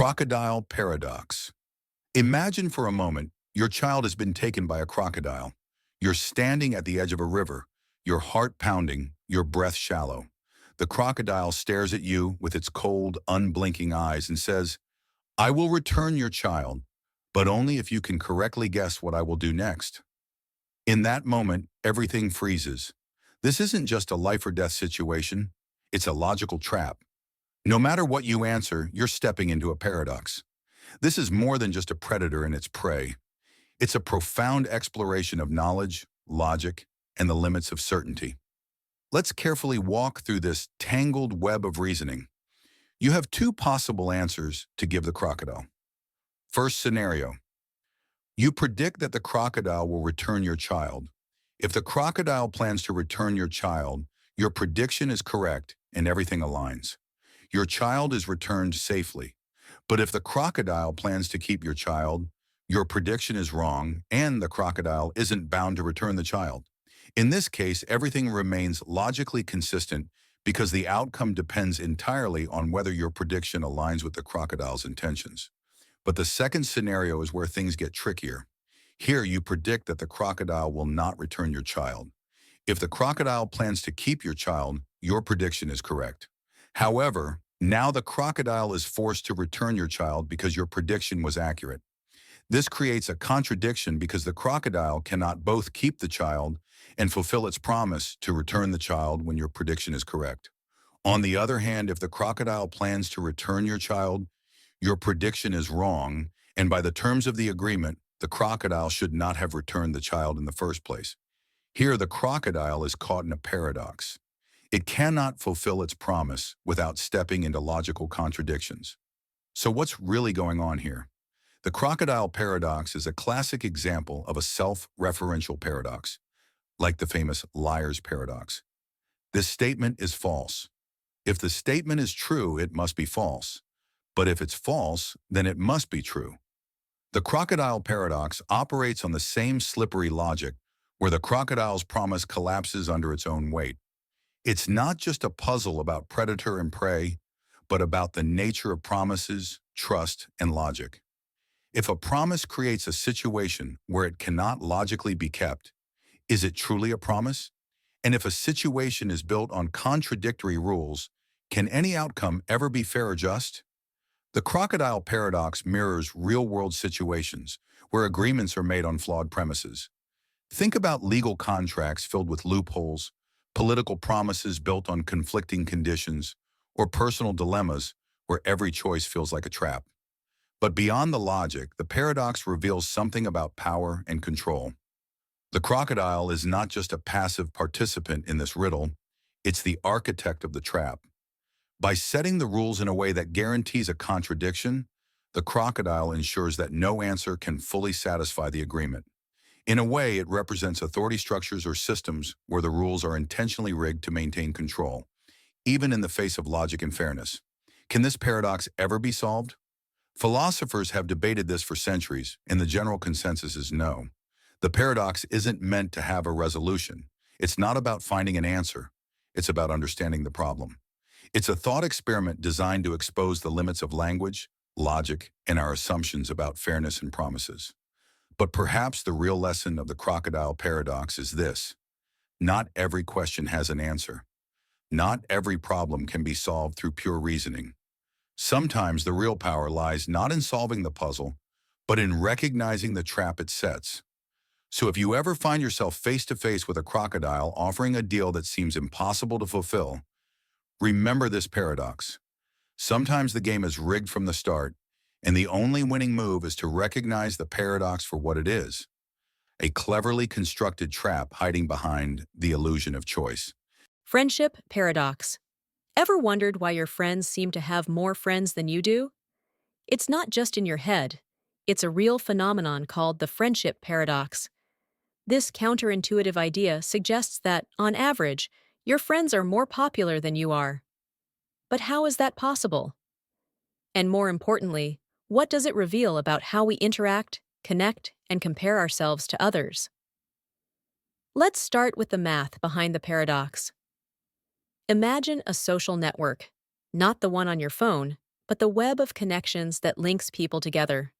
Crocodile Paradox. Imagine for a moment your child has been taken by a crocodile. You're standing at the edge of a river, your heart pounding, your breath shallow. The crocodile stares at you with its cold, unblinking eyes and says, "I will return your child, but only if you can correctly guess what I will do next." In that moment, everything freezes. This isn't just a life or death situation, it's a logical trap. No matter what you answer, you're stepping into a paradox. This is more than just a predator and its prey. It's a profound exploration of knowledge, logic, and the limits of certainty. Let's carefully walk through this tangled web of reasoning. You have two possible answers to give the crocodile. First scenario. You predict that the crocodile will return your child. If the crocodile plans to return your child, your prediction is correct and everything aligns. Your child is returned safely. But if the crocodile plans to keep your child, your prediction is wrong and the crocodile isn't bound to return the child. In this case, everything remains logically consistent because the outcome depends entirely on whether your prediction aligns with the crocodile's intentions. But the second scenario is where things get trickier. Here, you predict that the crocodile will not return your child. If the crocodile plans to keep your child, your prediction is correct. However, now the crocodile is forced to return your child because your prediction was accurate. This creates a contradiction because the crocodile cannot both keep the child and fulfill its promise to return the child when your prediction is correct. On the other hand, if the crocodile plans to return your child, your prediction is wrong, and by the terms of the agreement, the crocodile should not have returned the child in the first place. Here, the crocodile is caught in a paradox. It cannot fulfill its promise without stepping into logical contradictions. So what's really going on here? The crocodile paradox is a classic example of a self-referential paradox, like the famous liar's paradox. This statement is false. If the statement is true, it must be false. But if it's false, then it must be true. The crocodile paradox operates on the same slippery logic where the crocodile's promise collapses under its own weight. It's not just a puzzle about predator and prey, but about the nature of promises, trust, and logic. If a promise creates a situation where it cannot logically be kept, is it truly a promise? And if a situation is built on contradictory rules, can any outcome ever be fair or just? The crocodile paradox mirrors real-world situations where agreements are made on flawed premises. Think about legal contracts filled with loopholes, political promises built on conflicting conditions, or personal dilemmas where every choice feels like a trap. But beyond the logic, the paradox reveals something about power and control. The crocodile is not just a passive participant in this riddle, it's the architect of the trap. By setting the rules in a way that guarantees a contradiction, the crocodile ensures that no answer can fully satisfy the agreement. In a way, it represents authority structures or systems where the rules are intentionally rigged to maintain control, even in the face of logic and fairness. Can this paradox ever be solved? Philosophers have debated this for centuries, and the general consensus is no. The paradox isn't meant to have a resolution. It's not about finding an answer. It's about understanding the problem. It's a thought experiment designed to expose the limits of language, logic, and our assumptions about fairness and promises. But perhaps the real lesson of the crocodile paradox is this: not every question has an answer. Not every problem can be solved through pure reasoning. Sometimes the real power lies not in solving the puzzle, but in recognizing the trap it sets. So if you ever find yourself face to face with a crocodile offering a deal that seems impossible to fulfill, remember this paradox. Sometimes the game is rigged from the start, and the only winning move is to recognize the paradox for what it is: a cleverly constructed trap hiding behind the illusion of choice. Friendship Paradox. Ever wondered why your friends seem to have more friends than you do? It's not just in your head. It's a real phenomenon called the friendship paradox. This counterintuitive idea suggests that, on average, your friends are more popular than you are. But how is that possible? And more importantly, what does it reveal about how we interact, connect, and compare ourselves to others? Let's start with the math behind the paradox. Imagine a social network, not the one on your phone, but the web of connections that links people together.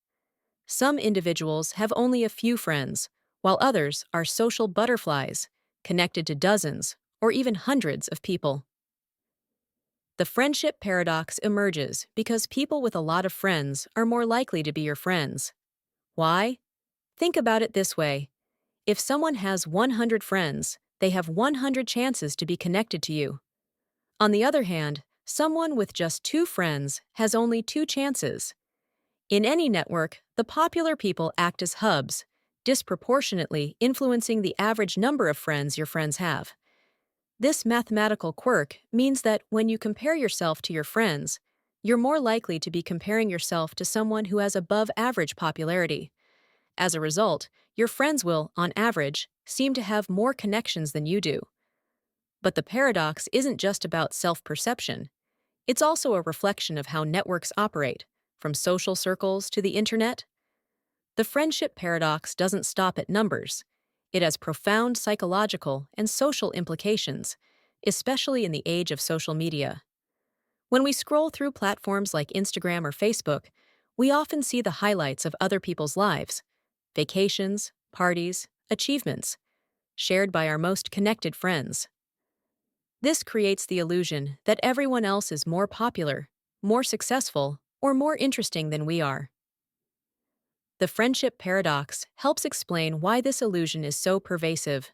Some individuals have only a few friends, while others are social butterflies, connected to dozens or even hundreds of people. The friendship paradox emerges because people with a lot of friends are more likely to be your friends. Why? Think about it this way. If someone has 100 friends, they have 100 chances to be connected to you. On the other hand, someone with just 2 friends has only 2 chances. In any network, the popular people act as hubs, disproportionately influencing the average number of friends your friends have. This mathematical quirk means that when you compare yourself to your friends, you're more likely to be comparing yourself to someone who has above average popularity. As a result, your friends will, on average, seem to have more connections than you do. But the paradox isn't just about self-perception. It's also a reflection of how networks operate, from social circles to the internet. The friendship paradox doesn't stop at numbers. It has profound psychological and social implications, especially in the age of social media. When we scroll through platforms like Instagram or Facebook, we often see the highlights of other people's lives, vacations, parties, achievements, shared by our most connected friends. This creates the illusion that everyone else is more popular, more successful, or more interesting than we are. The friendship paradox helps explain why this illusion is so pervasive.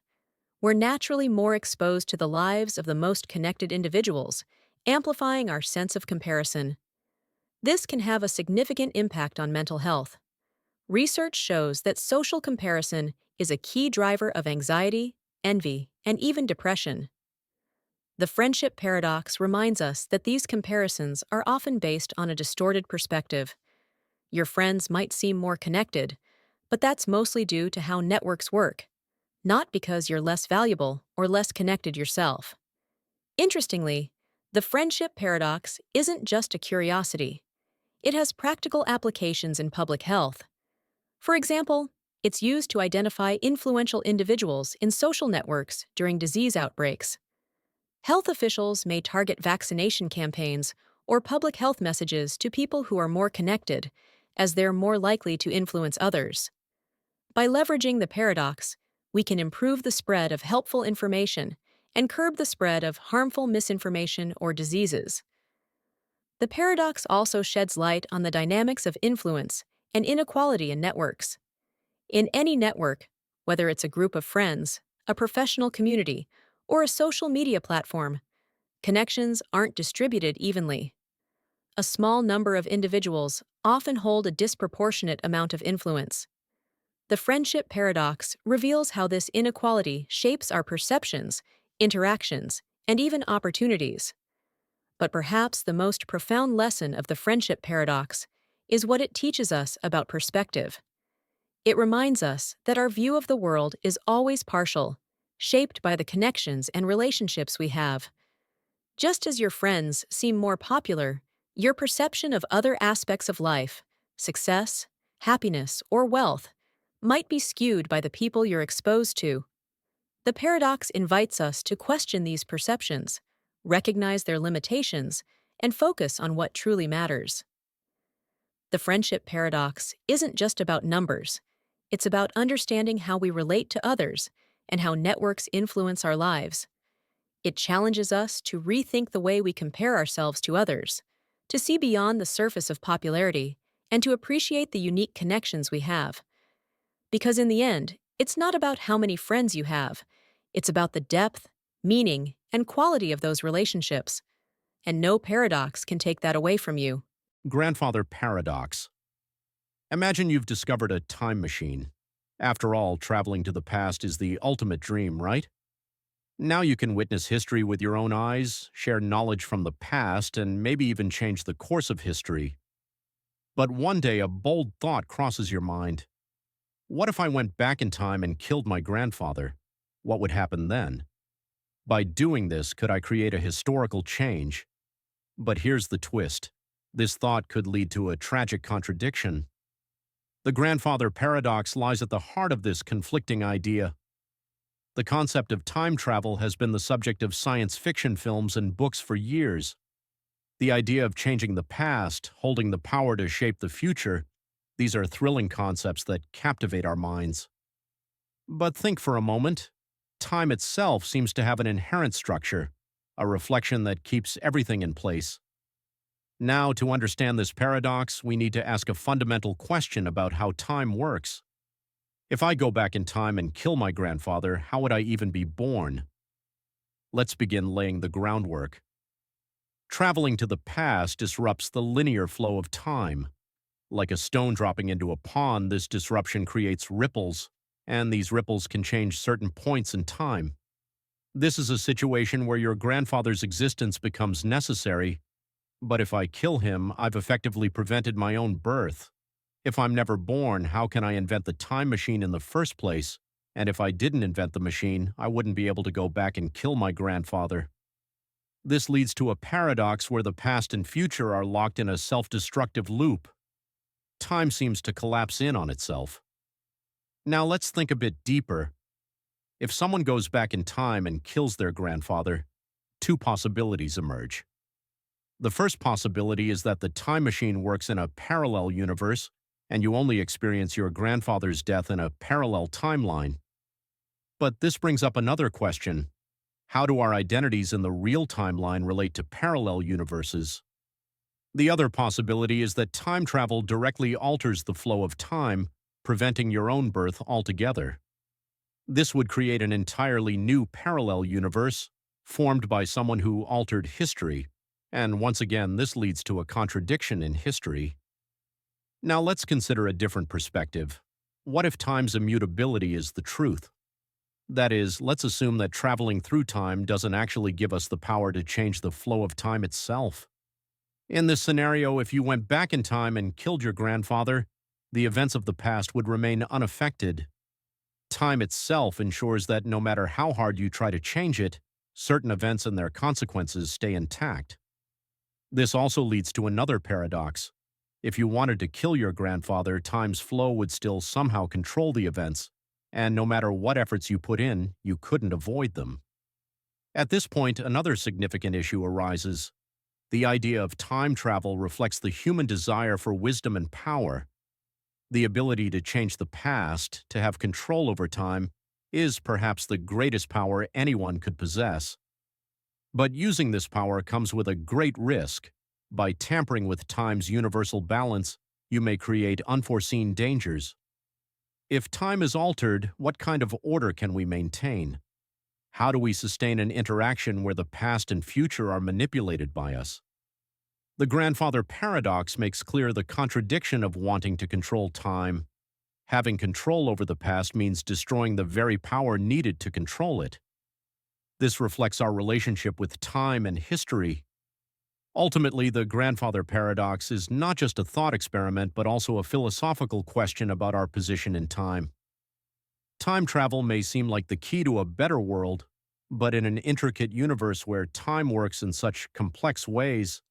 We're naturally more exposed to the lives of the most connected individuals, amplifying our sense of comparison. This can have a significant impact on mental health. Research shows that social comparison is a key driver of anxiety, envy, and even depression. The friendship paradox reminds us that these comparisons are often based on a distorted perspective. Your friends might seem more connected, but that's mostly due to how networks work, not because you're less valuable or less connected yourself. Interestingly, the friendship paradox isn't just a curiosity. It has practical applications in public health. For example, it's used to identify influential individuals in social networks during disease outbreaks. Health officials may target vaccination campaigns or public health messages to people who are more connected, as they're more likely to influence others. By leveraging the paradox, we can improve the spread of helpful information and curb the spread of harmful misinformation or diseases. The paradox also sheds light on the dynamics of influence and inequality in networks. In any network, whether it's a group of friends, a professional community, or a social media platform, connections aren't distributed evenly. A small number of individuals often hold a disproportionate amount of influence. The friendship paradox reveals how this inequality shapes our perceptions, interactions, and even opportunities. But perhaps the most profound lesson of the friendship paradox is what it teaches us about perspective. It reminds us that our view of the world is always partial, shaped by the connections and relationships we have. Just as your friends seem more popular, your perception of other aspects of life, success, happiness, or wealth, might be skewed by the people you're exposed to. The paradox invites us to question these perceptions, recognize their limitations, and focus on what truly matters. The friendship paradox isn't just about numbers. It's about understanding how we relate to others and how networks influence our lives. It challenges us to rethink the way we compare ourselves to others, to see beyond the surface of popularity, and to appreciate the unique connections we have. Because in the end, it's not about how many friends you have. It's about the depth, meaning, and quality of those relationships. And no paradox can take that away from you. Grandfather Paradox. Imagine you've discovered a time machine. After all, traveling to the past is the ultimate dream, right? Now you can witness history with your own eyes, share knowledge from the past, and maybe even change the course of history. But one day a bold thought crosses your mind. What if I went back in time and killed my grandfather? What would happen then? By doing this, could I create a historical change? But here's the twist. This thought could lead to a tragic contradiction. The grandfather paradox lies at the heart of this conflicting idea. The concept of time travel has been the subject of science fiction films and books for years. The idea of changing the past, holding the power to shape the future, these are thrilling concepts that captivate our minds. But think for a moment. Time itself seems to have an inherent structure, a reflection that keeps everything in place. Now, to understand this paradox, we need to ask a fundamental question about how time works. If I go back in time and kill my grandfather, how would I even be born? Let's begin laying the groundwork. Traveling to the past disrupts the linear flow of time. Like a stone dropping into a pond, this disruption creates ripples, and these ripples can change certain points in time. This is a situation where your grandfather's existence becomes necessary, but if I kill him, I've effectively prevented my own birth. If I'm never born, how can I invent the time machine in the first place? And if I didn't invent the machine, I wouldn't be able to go back and kill my grandfather. This leads to a paradox where the past and future are locked in a self-destructive loop. Time seems to collapse in on itself. Now let's think a bit deeper. If someone goes back in time and kills their grandfather, two possibilities emerge. The first possibility is that the time machine works in a parallel universe, and you only experience your grandfather's death in a parallel timeline. But this brings up another question. How do our identities in the real timeline relate to parallel universes? The other possibility is that time travel directly alters the flow of time, preventing your own birth altogether. This would create an entirely new parallel universe, formed by someone who altered history, and once again this leads to a contradiction in history. Now let's consider a different perspective. What if time's immutability is the truth? That is, let's assume that traveling through time doesn't actually give us the power to change the flow of time itself. In this scenario, if you went back in time and killed your grandfather, the events of the past would remain unaffected. Time itself ensures that no matter how hard you try to change it, certain events and their consequences stay intact. This also leads to another paradox. If you wanted to kill your grandfather, time's flow would still somehow control the events, and no matter what efforts you put in, you couldn't avoid them. At this point, another significant issue arises. The idea of time travel reflects the human desire for wisdom and power. The ability to change the past, to have control over time, is perhaps the greatest power anyone could possess. But using this power comes with a great risk. By tampering with time's universal balance, you may create unforeseen dangers. If time is altered, what kind of order can we maintain? How do we sustain an interaction where the past and future are manipulated by us? The Grandfather Paradox makes clear the contradiction of wanting to control time. Having control over the past means destroying the very power needed to control it. This reflects our relationship with time and history. Ultimately, the Grandfather Paradox is not just a thought experiment, but also a philosophical question about our position in time. Time travel may seem like the key to a better world, but in an intricate universe where time works in such complex ways,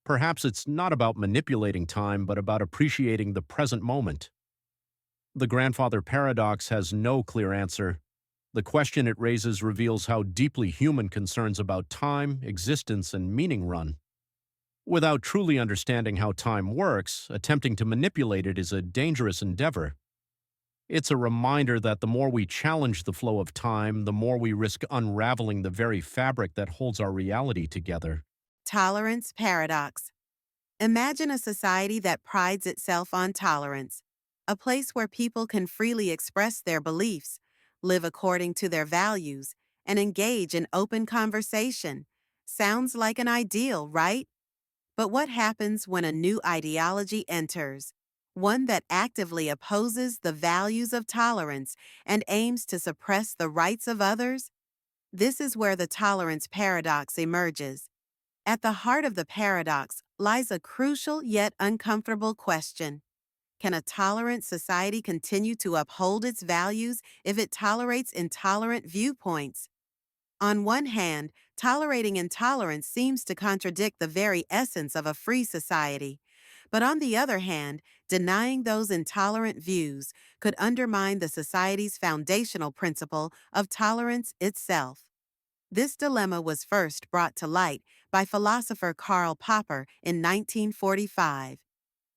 perhaps it's not about manipulating time, but about appreciating the present moment. The Grandfather Paradox has no clear answer. The question it raises reveals how deeply human concerns about time, existence, and meaning run. Without truly understanding how time works, attempting to manipulate it is a dangerous endeavor. It's a reminder that the more we challenge the flow of time, the more we risk unraveling the very fabric that holds our reality together. Tolerance Paradox. Imagine a society that prides itself on tolerance, a place where people can freely express their beliefs, live according to their values, and engage in open conversation. Sounds like an ideal, right? But what happens when a new ideology enters? One that actively opposes the values of tolerance and aims to suppress the rights of others? This is where the tolerance paradox emerges. At the heart of the paradox lies a crucial yet uncomfortable question. Can a tolerant society continue to uphold its values if it tolerates intolerant viewpoints? On one hand, tolerating intolerance seems to contradict the very essence of a free society. But on the other hand, denying those intolerant views could undermine the society's foundational principle of tolerance itself. This dilemma was first brought to light by philosopher Karl Popper in 1945.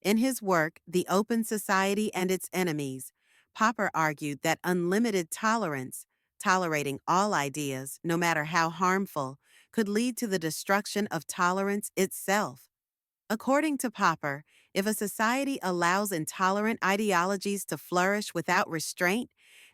In his work, The Open Society and Its Enemies, Popper argued that unlimited tolerance, tolerating all ideas, no matter how harmful, could lead to the destruction of tolerance itself. According to Popper, if a society allows intolerant ideologies to flourish without restraint,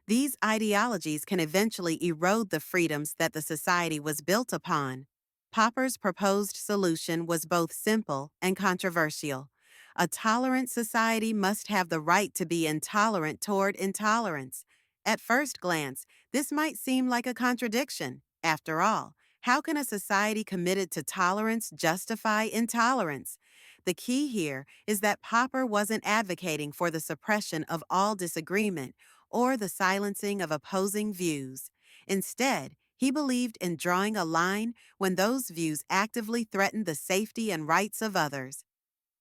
these ideologies can eventually erode the freedoms that the society was built upon. Popper's proposed solution was both simple and controversial. A tolerant society must have the right to be intolerant toward intolerance. At first glance, this might seem like a contradiction. After all, how can a society committed to tolerance justify intolerance? The key here is that Popper wasn't advocating for the suppression of all disagreement or the silencing of opposing views. Instead, he believed in drawing a line when those views actively threatened the safety and rights of others.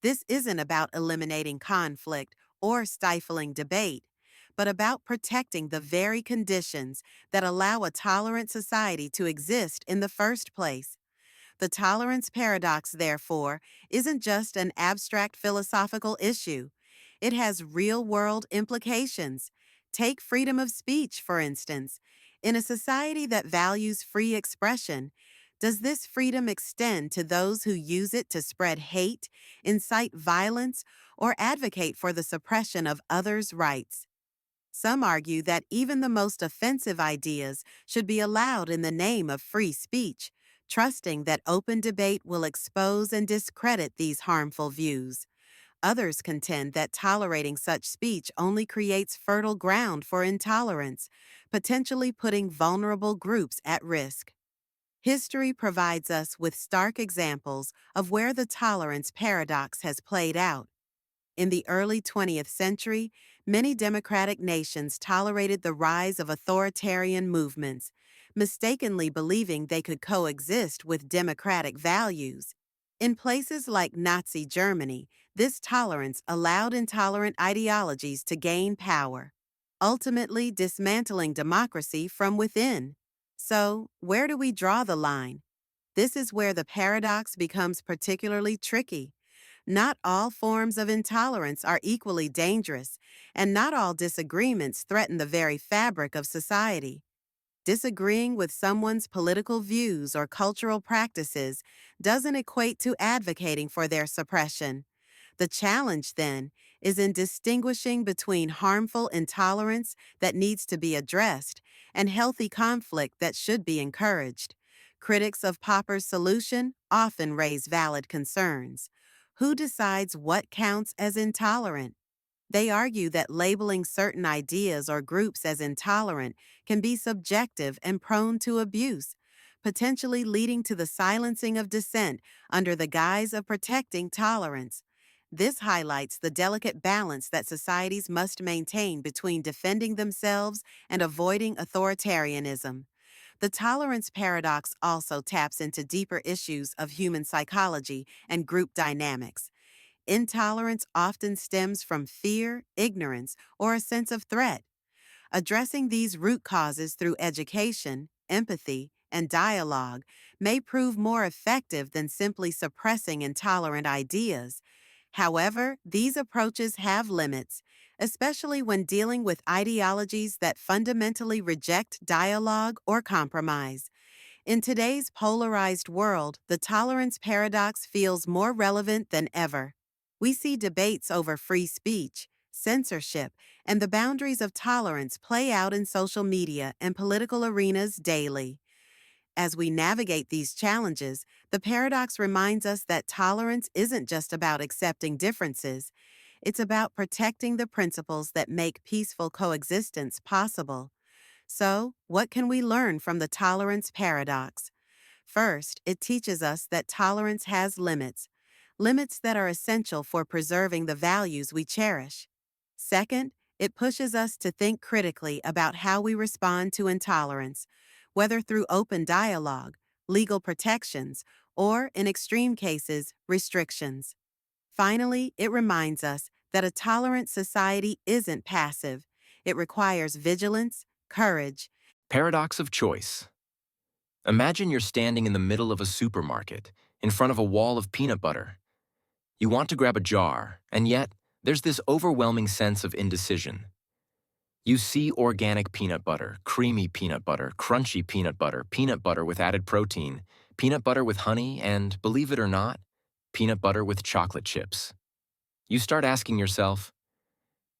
This isn't about eliminating conflict or stifling debate, but about protecting the very conditions that allow a tolerant society to exist in the first place. The tolerance paradox, therefore, isn't just an abstract philosophical issue. It has real-world implications. Take freedom of speech, for instance. In a society that values free expression, does this freedom extend to those who use it to spread hate, incite violence, or advocate for the suppression of others' rights? Some argue that even the most offensive ideas should be allowed in the name of free speech, trusting that open debate will expose and discredit these harmful views. Others contend that tolerating such speech only creates fertile ground for intolerance, potentially putting vulnerable groups at risk. History provides us with stark examples of where the tolerance paradox has played out. In the early 20th century, many democratic nations tolerated the rise of authoritarian movements, mistakenly believing they could coexist with democratic values. In places like Nazi Germany, this tolerance allowed intolerant ideologies to gain power, ultimately dismantling democracy from within. So, where do we draw the line? This is where the paradox becomes particularly tricky. Not all forms of intolerance are equally dangerous, and not all disagreements threaten the very fabric of society. Disagreeing with someone's political views or cultural practices doesn't equate to advocating for their suppression. The challenge, then, is in distinguishing between harmful intolerance that needs to be addressed and healthy conflict that should be encouraged. Critics of Popper's solution often raise valid concerns. Who decides what counts as intolerant? They argue that labeling certain ideas or groups as intolerant can be subjective and prone to abuse, potentially leading to the silencing of dissent under the guise of protecting tolerance. This highlights the delicate balance that societies must maintain between defending themselves and avoiding authoritarianism. The tolerance paradox also taps into deeper issues of human psychology and group dynamics. Intolerance often stems from fear, ignorance, or a sense of threat. Addressing these root causes through education, empathy, and dialogue may prove more effective than simply suppressing intolerant ideas. However, these approaches have limits, especially when dealing with ideologies that fundamentally reject dialogue or compromise. In today's polarized world, the tolerance paradox feels more relevant than ever. We see debates over free speech, censorship, and the boundaries of tolerance play out in social media and political arenas daily. As we navigate these challenges, the paradox reminds us that tolerance isn't just about accepting differences, it's about protecting the principles that make peaceful coexistence possible. So, what can we learn from the tolerance paradox? First, it teaches us that tolerance has limits, limits that are essential for preserving the values we cherish. Second, it pushes us to think critically about how we respond to intolerance, whether through open dialogue, legal protections, or, in extreme cases, restrictions. Finally, it reminds us that a tolerant society isn't passive. It requires vigilance, courage. Paradox of choice. Imagine you're standing in the middle of a supermarket. in front of a wall of peanut butter. You want to grab a jar, and yet there's this overwhelming sense of indecision. You see organic peanut butter, creamy peanut butter, crunchy peanut butter with added protein, peanut butter with honey, and, believe it or not, peanut butter with chocolate chips. You start asking yourself,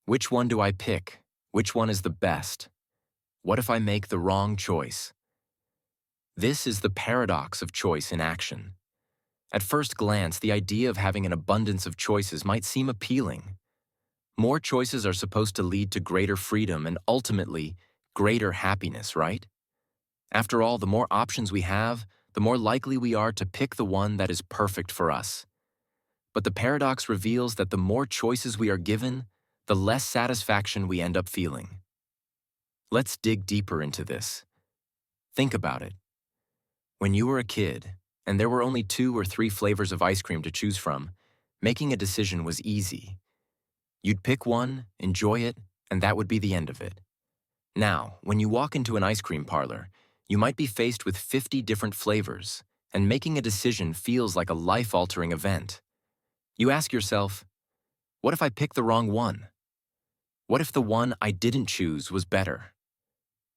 which one do I pick? Which one is the best? What if I make the wrong choice? This is the paradox of choice in action. At first glance, the idea of having an abundance of choices might seem appealing. More choices are supposed to lead to greater freedom and ultimately greater happiness, right? After all, the more options we have, the more likely we are to pick the one that is perfect for us. But the paradox reveals that the more choices we are given, the less satisfaction we end up feeling. Let's dig deeper into this. Think about it. When you were a kid, and there were only 2 or 3 flavors of ice cream to choose from, making a decision was easy. You'd pick one, enjoy it, and that would be the end of it. Now, when you walk into an ice cream parlor, you might be faced with 50 different flavors, and making a decision feels like a life-altering event. You ask yourself, what if I pick the wrong one? What if the one I didn't choose was better?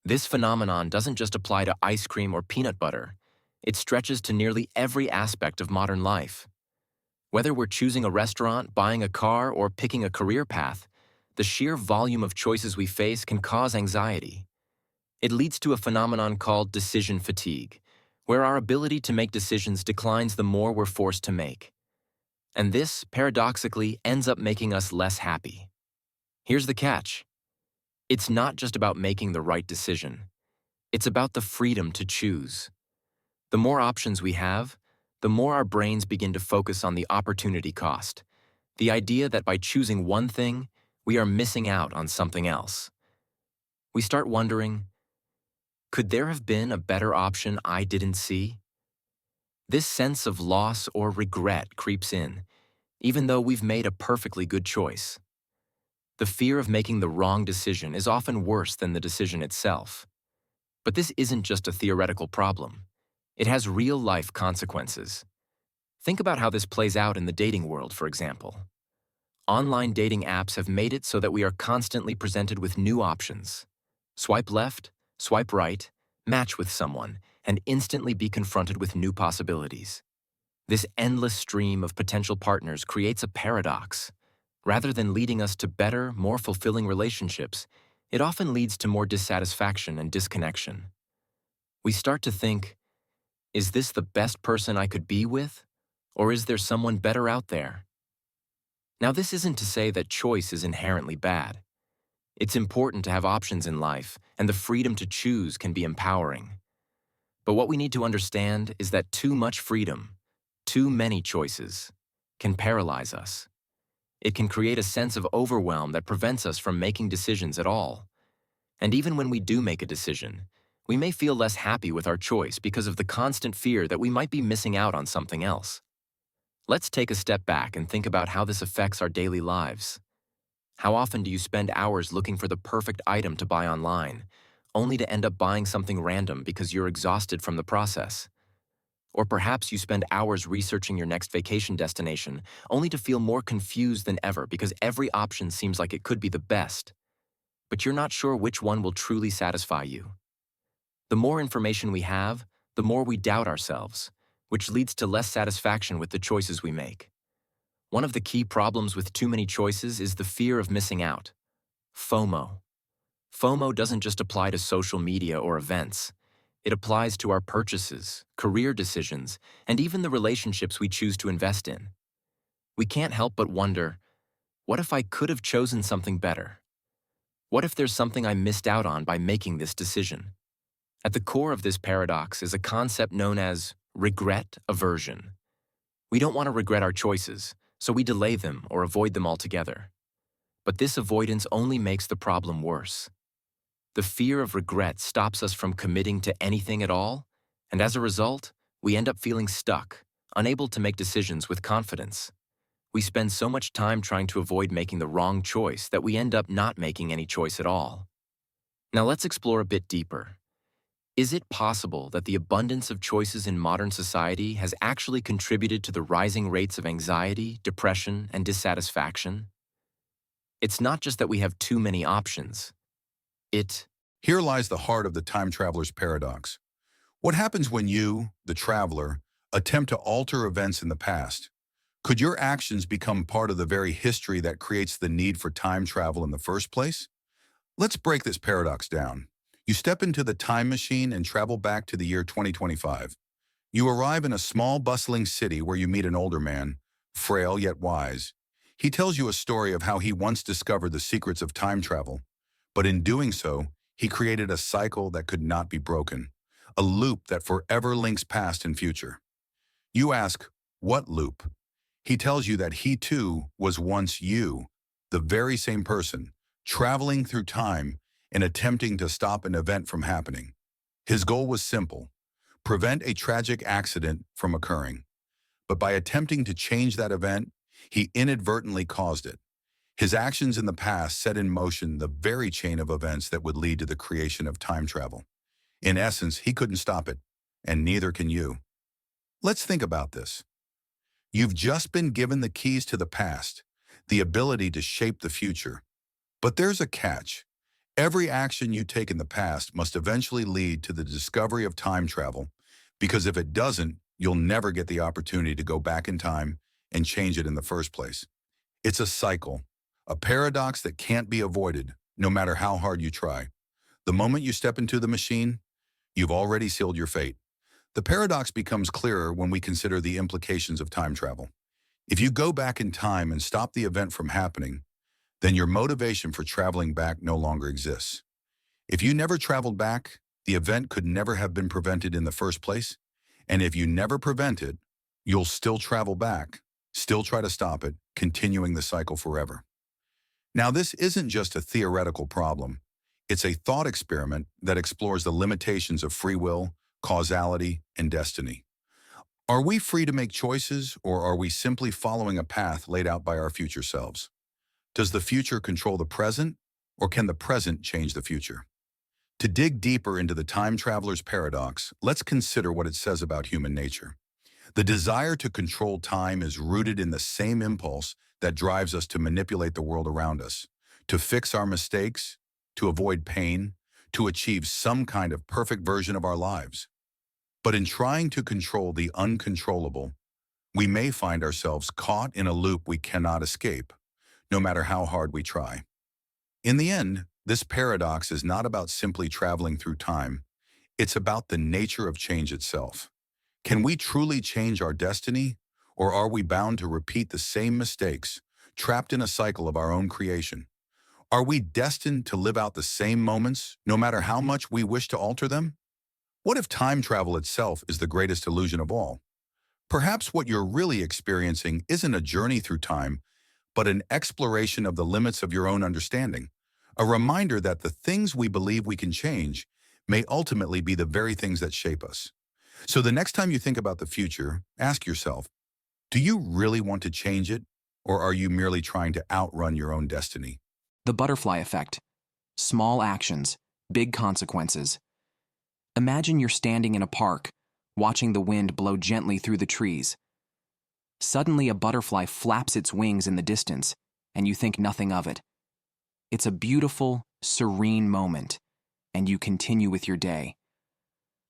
This phenomenon doesn't just apply to ice cream or peanut butter. It stretches to nearly every aspect of modern life. Whether we're choosing a restaurant, buying a car, or picking a career path, the sheer volume of choices we face can cause anxiety. It leads to a phenomenon called decision fatigue, where our ability to make decisions declines the more we're forced to make. And this, paradoxically, ends up making us less happy. Here's the catch. It's not just about making the right decision. It's about the freedom to choose. The more options we have, the more our brains begin to focus on the opportunity cost, the idea that by choosing one thing, we are missing out on something else. We start wondering, could there have been a better option I didn't see? This sense of loss or regret creeps in, even though we've made a perfectly good choice. The fear of making the wrong decision is often worse than the decision itself. But this isn't just a theoretical problem. It has real-life consequences. Think about how this plays out in the dating world, for example. Online dating apps have made it so that we are constantly presented with new options. Swipe left, swipe right, match with someone, and instantly be confronted with new possibilities. This endless stream of potential partners creates a paradox. Rather than leading us to better, more fulfilling relationships, it often leads to more dissatisfaction and disconnection. We start to think, is this the best person I could be with? Or is there someone better out there? Now, this isn't to say that choice is inherently bad. It's important to have options in life, and the freedom to choose can be empowering. But what we need to understand is that too much freedom, too many choices, can paralyze us. It can create a sense of overwhelm that prevents us from making decisions at all. And even when we do make a decision, we may feel less happy with our choice because of the constant fear that we might be missing out on something else. Let's take a step back and think about how this affects our daily lives. How often do you spend hours looking for the perfect item to buy online, only to end up buying something random because you're exhausted from the process? Or perhaps you spend hours researching your next vacation destination, only to feel more confused than ever because every option seems like it could be the best, but you're not sure which one will truly satisfy you. The more information we have, the more we doubt ourselves, which leads to less satisfaction with the choices we make. One of the key problems with too many choices is the fear of missing out. FOMO. FOMO doesn't just apply to social media or events. It applies to our purchases, career decisions, and even the relationships we choose to invest in. We can't help but wonder, what if I could have chosen something better? What if there's something I missed out on by making this decision? At the core of this paradox is a concept known as regret aversion. We don't want to regret our choices, so we delay them or avoid them altogether. But this avoidance only makes the problem worse. The fear of regret stops us from committing to anything at all, and as a result, we end up feeling stuck, unable to make decisions with confidence. We spend so much time trying to avoid making the wrong choice that we end up not making any choice at all. Now let's explore a bit deeper. Is it possible that the abundance of choices in modern society has actually contributed to the rising rates of anxiety, depression, and dissatisfaction? It's not just that we have too many options. Here lies the heart of the time traveler's paradox. What happens when you, the traveler, attempt to alter events in the past? Could your actions become part of the very history that creates the need for time travel in the first place? Let's break this paradox down. You step into the time machine and travel back to the year 2025. You arrive in a small, bustling city where you meet an older man, frail yet wise. He tells you a story of how he once discovered the secrets of time travel, but in doing so, he created a cycle that could not be broken, a loop that forever links past and future. You ask, what loop? He tells you that he too was once you, the very same person, traveling through time and attempting to stop an event from happening. His goal was simple: prevent a tragic accident from occurring. But by attempting to change that event, he inadvertently caused it. His actions in the past set in motion the very chain of events that would lead to the creation of time travel. In essence, he couldn't stop it, and neither can you. Let's think about this. You've just been given the keys to the past, the ability to shape the future. But there's a catch. Every action you take in the past must eventually lead to the discovery of time travel, because if it doesn't, you'll never get the opportunity to go back in time and change it in the first place. It's a cycle, a paradox that can't be avoided, no matter how hard you try. The moment you step into the machine, you've already sealed your fate. The paradox becomes clearer when we consider the implications of time travel. If you go back in time and stop the event from happening, then your motivation for traveling back no longer exists. If you never traveled back, the event could never have been prevented in the first place. And if you never prevent it, you'll still travel back, still try to stop it, continuing the cycle forever. Now, this isn't just a theoretical problem. It's a thought experiment that explores the limitations of free will, causality, and destiny. Are we free to make choices, or are we simply following a path laid out by our future selves? Does the future control the present, or can the present change the future? To dig deeper into the time traveler's paradox, let's consider what it says about human nature. The desire to control time is rooted in the same impulse that drives us to manipulate the world around us, to fix our mistakes, to avoid pain, to achieve some kind of perfect version of our lives. But in trying to control the uncontrollable, we may find ourselves caught in a loop we cannot escape, no matter how hard we try. In the end, this paradox is not about simply traveling through time. It's about the nature of change itself. Can we truly change our destiny, or are we bound to repeat the same mistakes, trapped in a cycle of our own creation? Are we destined to live out the same moments, no matter how much we wish to alter them? What if time travel itself is the greatest illusion of all? Perhaps what you're really experiencing isn't a journey through time, but an exploration of the limits of your own understanding, a reminder that the things we believe we can change may ultimately be the very things that shape us. So the next time you think about the future, ask yourself, do you really want to change it, or are you merely trying to outrun your own destiny? The butterfly effect. Small actions, big consequences. Imagine you're standing in a park, watching the wind blow gently through the trees. Suddenly a butterfly flaps its wings in the distance, and you think nothing of it. It's a beautiful, serene moment, and you continue with your day.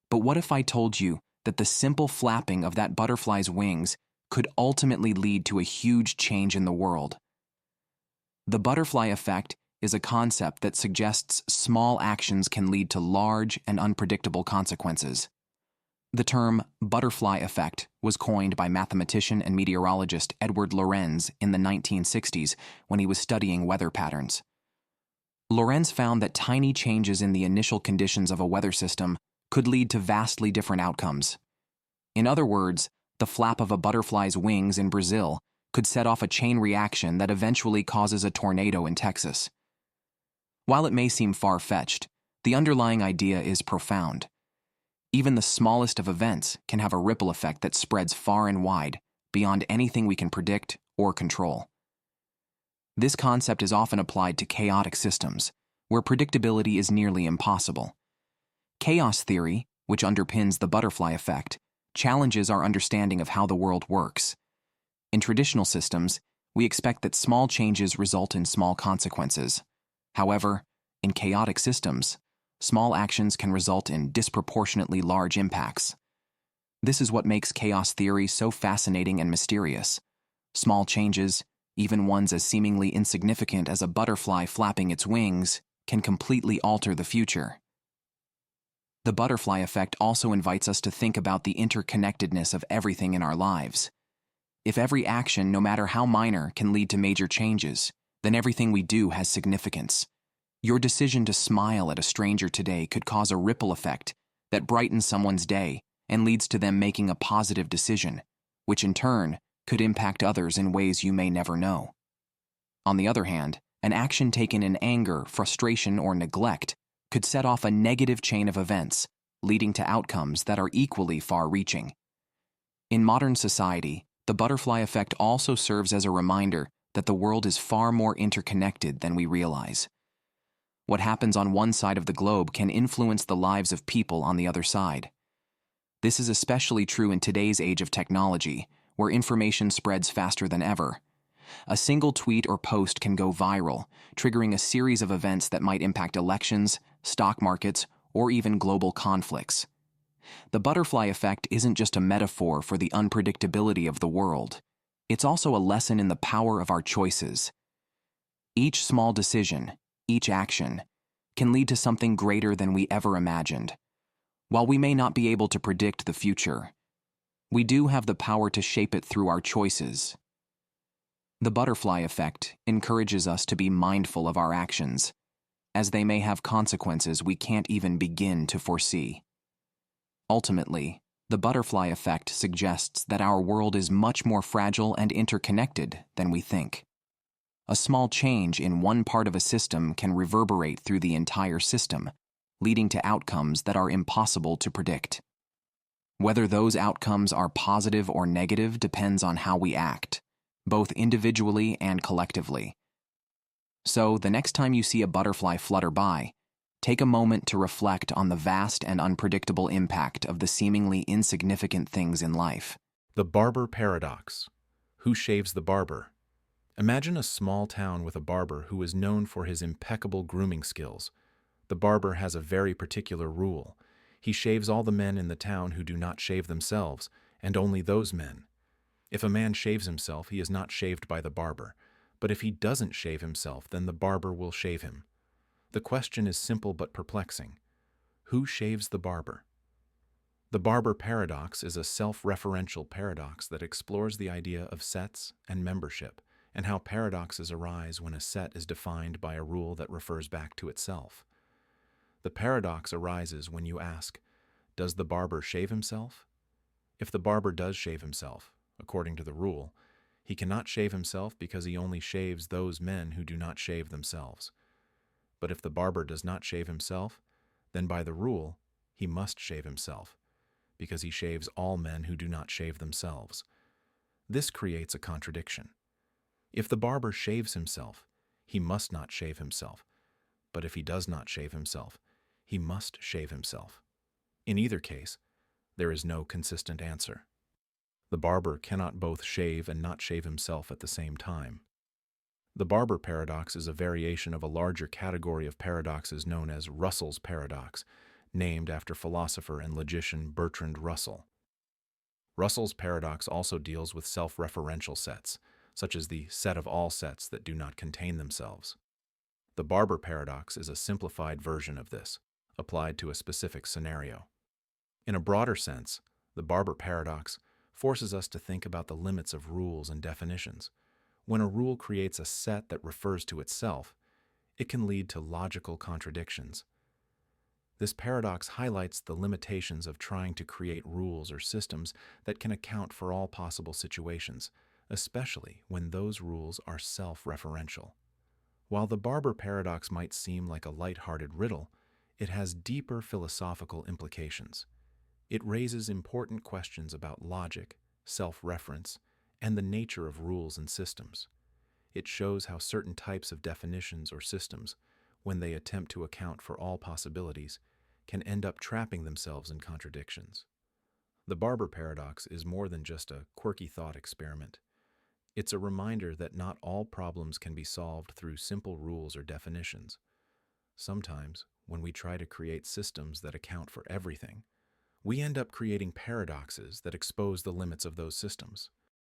But what if I told you that the simple flapping of that butterfly's wings could ultimately lead to a huge change in the world? The butterfly effect is a concept that suggests small actions can lead to large and unpredictable consequences. The term butterfly effect was coined by mathematician and meteorologist Edward Lorenz in the 1960s when he was studying weather patterns. Lorenz found that tiny changes in the initial conditions of a weather system could lead to vastly different outcomes. In other words, the flap of a butterfly's wings in Brazil could set off a chain reaction that eventually causes a tornado in Texas. While it may seem far-fetched, the underlying idea is profound. Even the smallest of events can have a ripple effect that spreads far and wide, beyond anything we can predict or control. This concept is often applied to chaotic systems, where predictability is nearly impossible. Chaos theory, which underpins the butterfly effect, challenges our understanding of how the world works. In traditional systems, we expect that small changes result in small consequences. However, in chaotic systems, small actions can result in disproportionately large impacts. This is what makes chaos theory so fascinating and mysterious. Small changes, even ones as seemingly insignificant as a butterfly flapping its wings, can completely alter the future. The butterfly effect also invites us to think about the interconnectedness of everything in our lives. If every action, no matter how minor, can lead to major changes, then everything we do has significance. Your decision to smile at a stranger today could cause a ripple effect that brightens someone's day and leads to them making a positive decision, which in turn could impact others in ways you may never know. On the other hand, an action taken in anger, frustration, or neglect could set off a negative chain of events, leading to outcomes that are equally far-reaching. In modern society, the butterfly effect also serves as a reminder that the world is far more interconnected than we realize. What happens on one side of the globe can influence the lives of people on the other side. This is especially true in today's age of technology, where information spreads faster than ever. A single tweet or post can go viral, triggering a series of events that might impact elections, stock markets, or even global conflicts. The butterfly effect isn't just a metaphor for the unpredictability of the world. It's also a lesson in the power of our choices. Each small decision, each action, can lead to something greater than we ever imagined. While we may not be able to predict the future, we do have the power to shape it through our choices. The butterfly effect encourages us to be mindful of our actions, as they may have consequences we can't even begin to foresee. Ultimately, the butterfly effect suggests that our world is much more fragile and interconnected than we think. A small change in one part of a system can reverberate through the entire system, leading to outcomes that are impossible to predict. Whether those outcomes are positive or negative depends on how we act, both individually and collectively. So, the next time you see a butterfly flutter by, take a moment to reflect on the vast and unpredictable impact of the seemingly insignificant things in life. The Barber Paradox. Who shaves the barber? Imagine a small town with a barber who is known for his impeccable grooming skills. The barber has a very particular rule. He shaves all the men in the town who do not shave themselves, and only those men. If a man shaves himself, he is not shaved by the barber. But if he doesn't shave himself, then the barber will shave him. The question is simple but perplexing. Who shaves the barber? The Barber Paradox is a self-referential paradox that explores the idea of sets and membership, and how paradoxes arise when a set is defined by a rule that refers back to itself. The paradox arises when you ask, does the barber shave himself? If the barber does shave himself, according to the rule, he cannot shave himself because he only shaves those men who do not shave themselves. But if the barber does not shave himself, then by the rule, he must shave himself, because he shaves all men who do not shave themselves. This creates a contradiction. If the barber shaves himself, he must not shave himself. But if he does not shave himself, he must shave himself. In either case, there is no consistent answer. The barber cannot both shave and not shave himself at the same time. The Barber Paradox is a variation of a larger category of paradoxes known as Russell's Paradox, named after philosopher and logician Bertrand Russell. Russell's paradox also deals with self-referential sets, such as the set of all sets that do not contain themselves. The Barber Paradox is a simplified version of this, applied to a specific scenario. In a broader sense, the Barber Paradox forces us to think about the limits of rules and definitions. When a rule creates a set that refers to itself, it can lead to logical contradictions. This paradox highlights the limitations of trying to create rules or systems that can account for all possible situations, especially when those rules are self-referential. While the Barber Paradox might seem like a light-hearted riddle, it has deeper philosophical implications. It raises important questions about logic, self-reference, and the nature of rules and systems. It shows how certain types of definitions or systems, when they attempt to account for all possibilities, can end up trapping themselves in contradictions. The Barber Paradox is more than just a quirky thought experiment. It's a reminder that not all problems can be solved through simple rules or definitions. Sometimes, when we try to create systems that account for everything, we end up creating paradoxes that expose the limits of those systems.